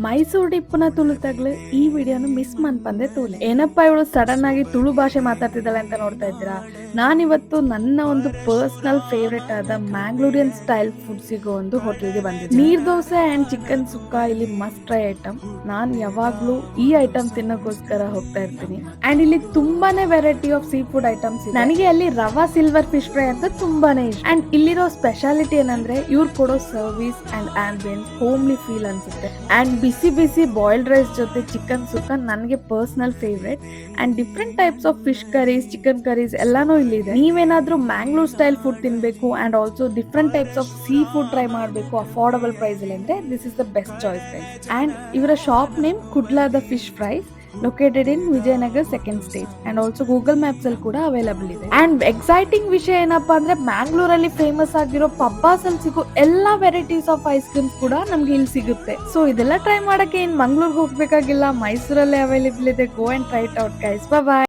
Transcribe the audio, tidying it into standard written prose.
ಮೈಸೂರು ಡಿಪ್ಪನ ತುಳು ತಗ್ಲು ಈ ವಿಡಿಯೋನು ಮಿಸ್ ಮನ್ಪಂದೆ ತೂಲೆ. ಏನಪ್ಪ ಇವಳು ಸಡನ್ ಆಗಿ ತುಳು ಭಾಷೆ ಮಾತಾಡ್ತಿದ್ದಾಳೆ ಅಂತ ನೋಡ್ತಾ ಇದ್ದೀರಾ. ನಾನಿವತ್ತು ನನ್ನ ಒಂದು ಪರ್ಸನಲ್ ಫೇವ್ರೆಟ್ ಆದ ಮ್ಯಾಂಗ್ಳೂರಿಯನ್ ಸ್ಟೈಲ್ ಫುಡ್ ಸಿಗೋ ಒಂದು ಹೋಟೆಲ್ಗೆ ಬಂದಿದ್ದೆ. ನೀರ್ ದೋಸೆ ಅಂಡ್ ಚಿಕನ್ ಸುಕ್ಕ ಇಲ್ಲಿ ಮಸ್ಟ್ ಟ್ರೈ ಐಟಮ್. ನಾನ್ ಯಾವಾಗ್ಲೂ ಈ ಐಟಮ್ ತಿನ್ನೋಕೋಸ್ಕರ ಹೋಗ್ತಾ ಇರ್ತೀನಿ. ಅಂಡ್ ಇಲ್ಲಿ ತುಂಬಾನೇ variety of sea food items. ನನಗೆ ಅಲ್ಲಿ ರವಾ ಸಿಲ್ವರ್ ಫಿಶ್ ಫ್ರೈ ಅಂತ ತುಂಬಾನೇ ಇಷ್ಟ. ಅಂಡ್ ಇಲ್ಲಿರೋ ಸ್ಪೆಷಾಲಿಟಿ ಏನಂದ್ರೆ ಇವ್ರು ಕೊಡೋ service and ambience homely feel ಅನ್ಸುತ್ತೆ. ಅಂಡ್ ಬಿಸಿ ಬಿಸಿ ಬಾಯ್ಲ್ಡ್ ರೈಸ್ ಜೊತೆ ಚಿಕನ್ ಸುಕ್ಕ ನನಗೆ personal favourite. And different types of fish curries, chicken curries ಎಲ್ಲಾನು ಇಲ್ಲಿದೆ. ನೀವೇನಾದ್ರೂ ಮ್ಯಾಂಗ್ಳೂರ್ ಸ್ಟೈಲ್ ಫುಡ್ ತಿನ್ಬೇಕು and also different types of sea food try ಮಾಡಬೇಕು ಅಫೋರ್ಡಬಲ್ ಪ್ರೈಸ್ ಅಲ್ಲಿ ಅಂದ್ರೆ this is the best choice guys. And ಇವರ shop name Kudla the fish fries, located in Vijayanagar second stage. And also Google maps ಅಲ್ಲಿ ಕೂಡ available ಇದೆ. And exciting ವಿಷಯ ಏನಪ್ಪಾ ಅಂದ್ರೆ ಮ್ಯಾಂಗ್ಳೂರಲ್ಲಿ ಫೇಮಸ್ ಆಗಿರೋ ಪಬ್ಬಾಸ್ ಅಲ್ಲಿ ಸಿಗೋ ಎಲ್ಲಾ ವೆರೈಟೀಸ್ ಆಫ್ ಐಸ್ ಕ್ರೀಮ್ಸ್ ಕೂಡ ನಮ್ಗೆ ಇಲ್ಲಿ ಸಿಗುತ್ತೆ. ಸೊ ಇದೆಲ್ಲ ಟ್ರೈ ಮಾಡಕ್ಕೆ ಏನ್ ಮಂಗ್ಳೂರ್ಗೆ ಹೋಗ್ಬೇಕಾಗಿಲ್ಲ, ಮೈಸೂರಲ್ಲೇ ಅವೈಲೇಬಲ್ ಇದೆ. Go and try it out guys. Bye bye.